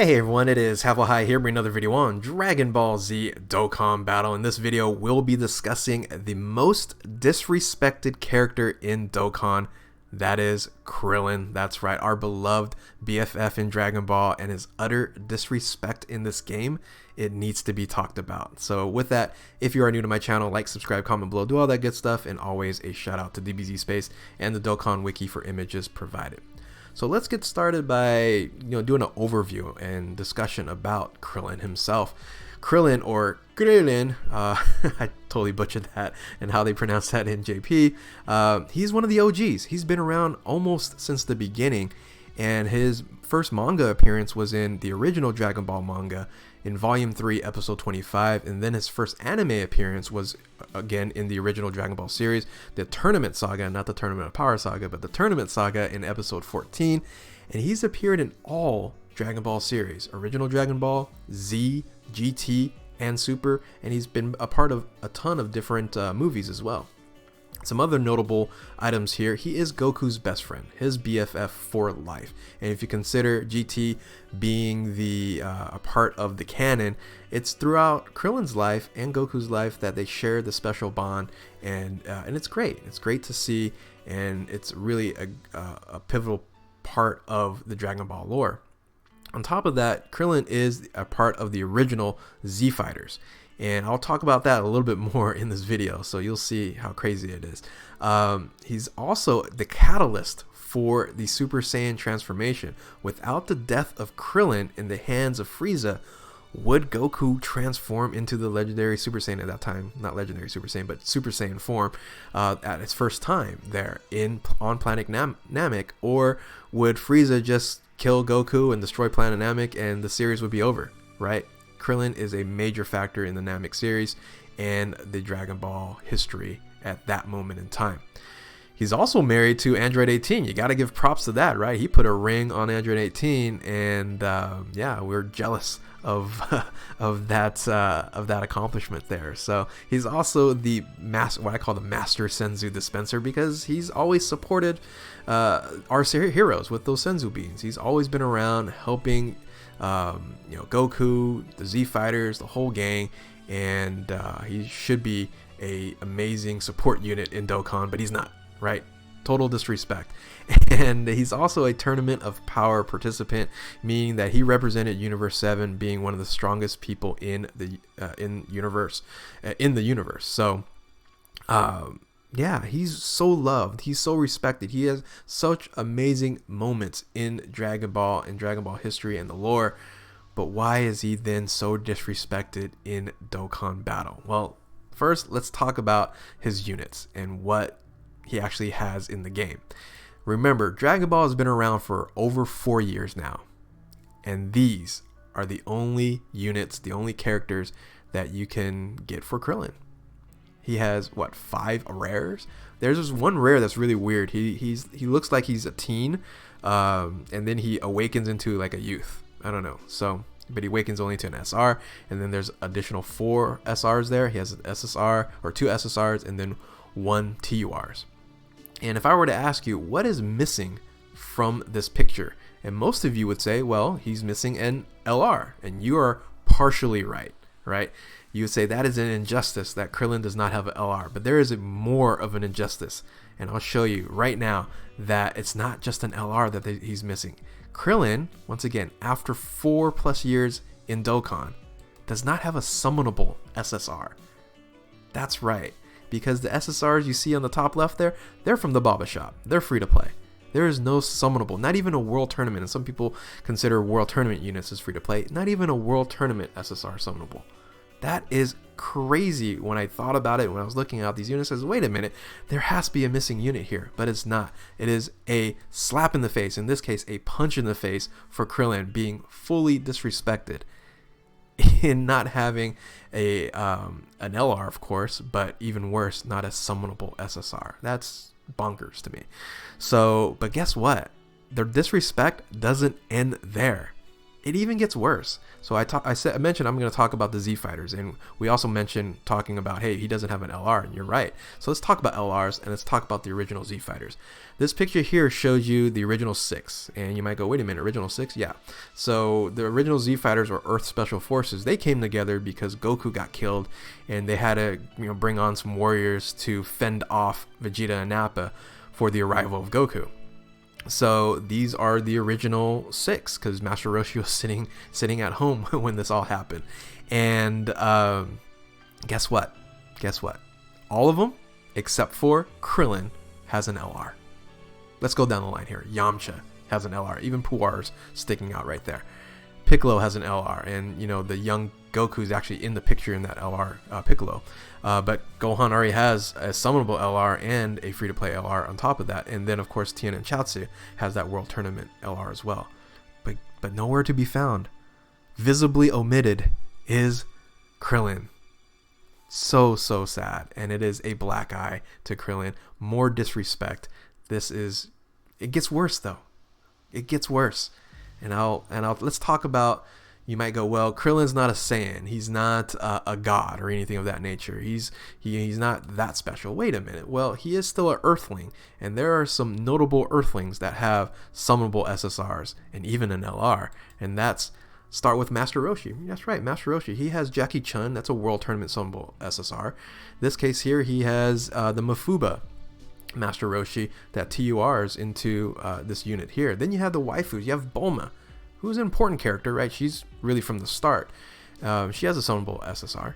Hey everyone, it is High here bringing another video on Dragon Ball Z Dokkan Battle. In this video, we'll be discussing the most disrespected character in Dokkan. That is Krillin. That's right, our beloved BFF in Dragon Ball, and his utter disrespect in this game. It needs to be talked about. So with that, if you are new to my channel, like, subscribe, comment below, do all that good stuff, and always a shout out to DBZ Space and the Dokkan Wiki for images provided. So let's get started by doing an overview and discussion about Krillin himself. Krillin, or Krillin, I totally butchered that and how they pronounce that in JP. He's one of the OGs. He's been around almost since the beginning, and his first manga appearance was in the original Dragon Ball manga in Volume 3, Episode 25, and then his first anime appearance was again in the original Dragon Ball series, the Tournament Saga, not the Tournament of Power Saga, but the Tournament Saga in Episode 14, and he's appeared in all Dragon Ball series, original Dragon Ball, Z, GT, and Super, and he's been a part of a ton of different movies as well. Some other notable items here: he is Goku's best friend, his BFF for life. And if you consider GT being a part of the canon, it's throughout Krillin's life and Goku's life that they share the special bond, and it's great. It's great to see, and it's really a pivotal part of the Dragon Ball lore. On top of that, Krillin is a part of the original Z Fighters, and I'll talk about that a little bit more in this video, so you'll see how crazy it is. He's also the catalyst for the Super Saiyan transformation. Without the death of Krillin in the hands of Frieza, would Goku transform into the legendary Super Saiyan at that time? Not legendary Super Saiyan, but Super Saiyan form at its first time there on Planet Namek, or would Frieza just kill Goku and destroy Planet Namek and the series would be over, right? Krillin is a major factor in the Namek series and the Dragon Ball history at that moment in time. He's also married to Android 18. You got to give props to that, right? He put a ring on Android 18, and yeah, we're jealous of that accomplishment there. So he's also what I call the master Senzu dispenser, because he's always supported our heroes with those Senzu beans. He's always been around helping Goku, the Z Fighters, the whole gang, and he should be a amazing support unit in Dokkan, but he's not, right? Total disrespect. And he's also a Tournament of Power participant, meaning that he represented Universe 7, being one of the strongest people in the universe. So yeah, he's so loved, he's so respected, he has such amazing moments in Dragon Ball history and the lore. But why is he then so disrespected in Dokkan Battle? Well, first let's talk about his units and what he actually has in the game. Remember, Dragon Ball has been around for over 4 years now, and these are the only units, the only characters that you can get for Krillin. He has, what, 5 rares? There's this one rare that's really weird. He looks like he's a teen, and then he awakens into like a youth. I don't know. So, but he awakens only to an SR, and then there's additional 4 SRs there. He has an SSR, or 2 SSRs, and then 1 TURs. And if I were to ask you what is missing from this picture, and most of you would say, well, he's missing an LR, and you are partially right? You would say that is an injustice that Krillin does not have an LR, but there is more of an injustice, and I'll show you right now that it's not just an LR that he's missing. Krillin, once again, after 4+ years in Dokkan, does not have a summonable SSR. That's right, because the SSRs you see on the top left there, they're from the Baba Shop. They're free to play. There is no summonable, not even a World Tournament, and some people consider World Tournament units as free to play, not even a World Tournament SSR summonable. That is crazy. When I thought about it, when I was looking at these units, I said, wait a minute, there has to be a missing unit here, but it's not. It is a slap in the face, in this case, a punch in the face for Krillin being fully disrespected in not having an LR, of course, but even worse, not a summonable SSR. That's bonkers to me. So, but guess what? Their disrespect doesn't end there. It even gets worse. So I mentioned I'm going to talk about the Z Fighters, and we also mentioned talking about, hey, he doesn't have an LR, and you're right. So let's talk about LRs, and let's talk about the original Z Fighters. This picture here shows you the original 6, and you might go, wait a minute, original 6? Yeah. So the original Z Fighters, or Earth Special Forces, they came together because Goku got killed, and they had to bring on some warriors to fend off Vegeta and Nappa for the arrival of Goku. So these are the original 6, because Master Roshi was sitting at home when this all happened. And guess what? All of them, except for Krillin, has an LR. Let's go down the line here. Yamcha has an LR. Even Puar's sticking out right there. Piccolo has an LR, and the young Goku is actually in the picture in that LR, Piccolo. But Gohan already has a summonable LR and a free-to-play LR on top of that, and then of course Tien and Chaozu has that World Tournament LR as well. But nowhere to be found. Visibly omitted is Krillin. So sad, and it is a black eye to Krillin. More disrespect. It gets worse though. It gets worse. And let's talk about, you might go, well, Krillin's not a Saiyan. He's not a god or anything of that nature. He's not that special. Wait a minute. Well, he is still an Earthling, and there are some notable Earthlings that have summonable SSRs and even an LR, and start with Master Roshi. That's right, Master Roshi. He has Jackie Chun. That's a World Tournament summonable SSR. This case here, he has the Mafuba Master Roshi that TURs into this unit here. Then you have the waifus. You have Bulma, who's an important character, right? She's really from the start. She has a summonable SSR,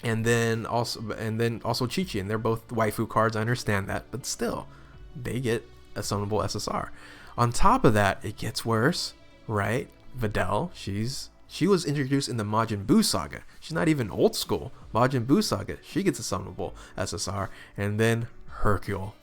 and then also Chi-Chi, and they're both waifu cards. I understand that, but still, they get a summonable SSR. On top of that, it gets worse, right? Videl, she was introduced in the Majin Buu saga. She's not even old school. Majin Buu saga, she gets a summonable SSR, and then Hercule,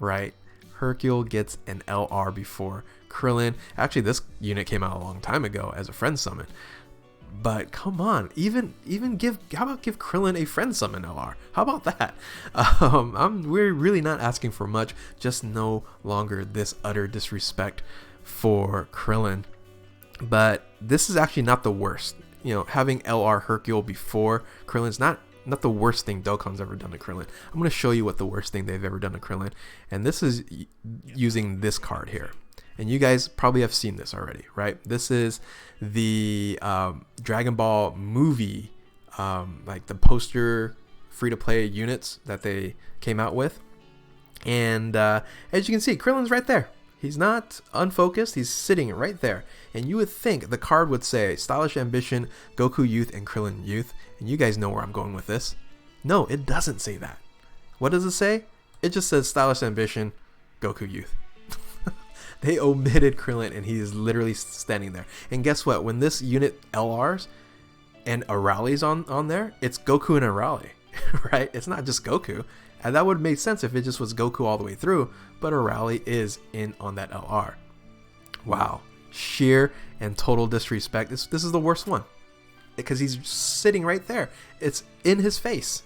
right? Hercule gets an LR before Krillin. Actually, this unit came out a long time ago as a friend summon. But come on, how about give Krillin a friend summon LR? How about that? We're really not asking for much. Just no longer this utter disrespect for Krillin. But this is actually not the worst. Having LR Hercule before Krillin's not the worst thing Dokkan's ever done to Krillin. I'm going to show you what the worst thing they've ever done to Krillin, and this is using this card here. And you guys probably have seen this already, right? This is the Dragon Ball movie, like the poster free-to-play units that they came out with. And as you can see, Krillin's right there. He's not unfocused. He's sitting right there. And you would think the card would say Stylish Ambition, Goku Youth, and Krillin Youth. And you guys know where I'm going with this. No, it doesn't say that. What does it say? It just says Stylish Ambition, Goku Youth. They omitted Krillin, and he is literally standing there. And guess what? When this unit LRs and Arali's on there, it's Goku and Arali, right? It's not just Goku. And that would make sense if it just was Goku all the way through, but Arali is in on that LR. Wow. Sheer and total disrespect. This is the worst one, because he's sitting right there. It's in his face.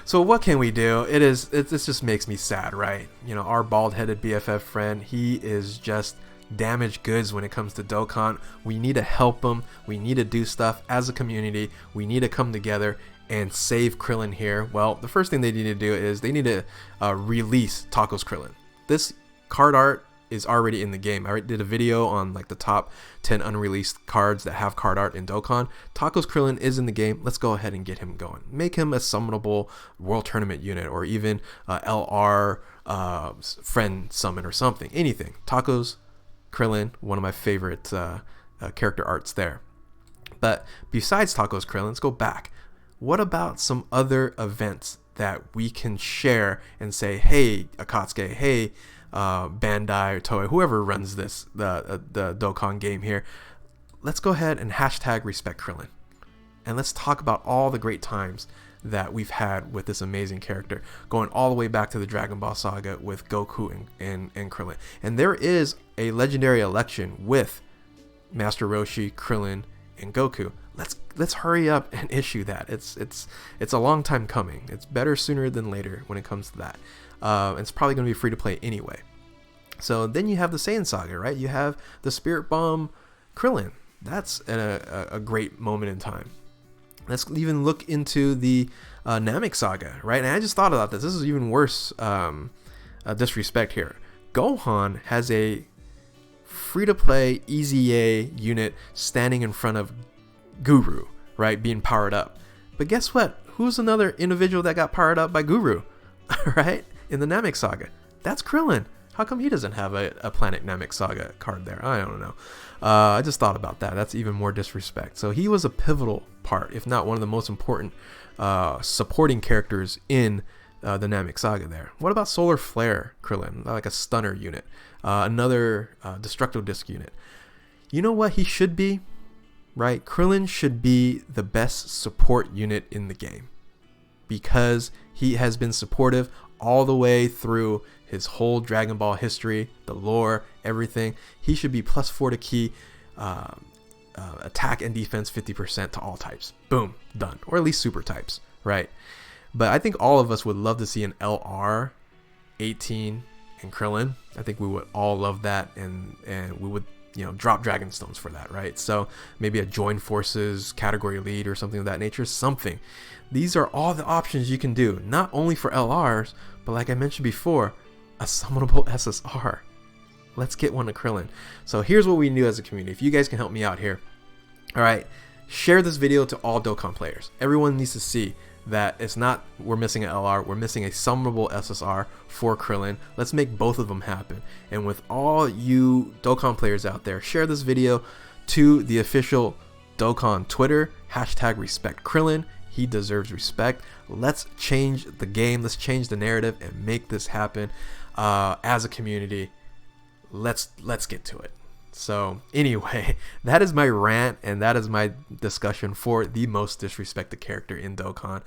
So what can we do? This just makes me sad, right? Our bald-headed BFF friend, he is just damaged goods when it comes to Dokkan. We need to help him. We need to do stuff as a community. We need to come together and save Krillin here. Well, the first thing they need to do is they need to release Taco's Krillin. This card art is already in the game. I did a video on like the top 10 unreleased cards that have card art in Dokkan. Taco's Krillin is in the game. Let's go ahead and get him going. Make him a summonable World Tournament unit, or even LR friend summon or something. Anything. Taco's Krillin, one of my favorite character arts there. But besides Taco's Krillin, let's go back. What about some other events that we can share and say, hey, Akatsuki, hey, Bandai or Toei, whoever runs this, the Dokkan game here, let's go ahead and hashtag respect Krillin. And let's talk about all the great times that we've had with this amazing character, going all the way back to the Dragon Ball saga with Goku and Krillin. And there is a legendary election with Master Roshi, Krillin, and Goku. Let's hurry up and issue that. It's a long time coming. It's better sooner than later when it comes to that. It's probably going to be free to play anyway. So then you have the Saiyan Saga, right? You have the Spirit Bomb Krillin. That's a great moment in time. Let's even look into the Namek Saga, right? And I just thought about this. This is even worse disrespect here. Gohan has a free-to-play easy A unit standing in front of Guru, right? Being powered up. But guess what? Who's another individual that got powered up by Guru, right? In the Namek Saga. That's Krillin. How come he doesn't have a Planet Namek Saga card there? I don't know. I just thought about that. That's even more disrespect. So he was a pivotal part, if not one of the most important supporting characters in the Namek Saga there. What about Solar Flare Krillin? Like a stunner unit. Another Destructo Disc unit. You know what he should be? Right? Krillin should be the best support unit in the game, because he has been supportive all the way through his whole Dragon Ball history, the lore, everything. He should be +4 to key, attack and defense 50% to all types. Boom, done. Or at least super types, right? But I think all of us would love to see an LR 18 and Krillin. I think we would all love that, and we would, you know, drop Dragon Stones for that, right? So maybe a Join Forces category lead or something of that nature, something. These are all the options you can do, not only for LRs, but like I mentioned before, a summonable SSR. Let's get one to Krillin. So here's what we do as a community. If you guys can help me out here, all right, share this video to all Dokkan players. Everyone needs to see that it's not we're missing an LR, we're missing a summonable SSR for Krillin. Let's make both of them happen. And with all you Dokkan players out there, share this video to the official Dokkan Twitter, #RespectKrillin. He deserves respect. Let's change the game, let's change the narrative and make this happen as a community. Let's get to it. So anyway, that is my rant, and that is my discussion for the most disrespected character in Dokkan.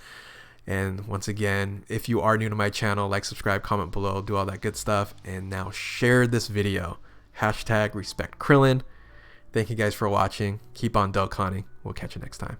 And once again, if you are new to my channel, like, subscribe, comment below, do all that good stuff. And now share this video. #RespectKrillin. Thank you guys for watching. Keep on Dokkaning. We'll catch you next time.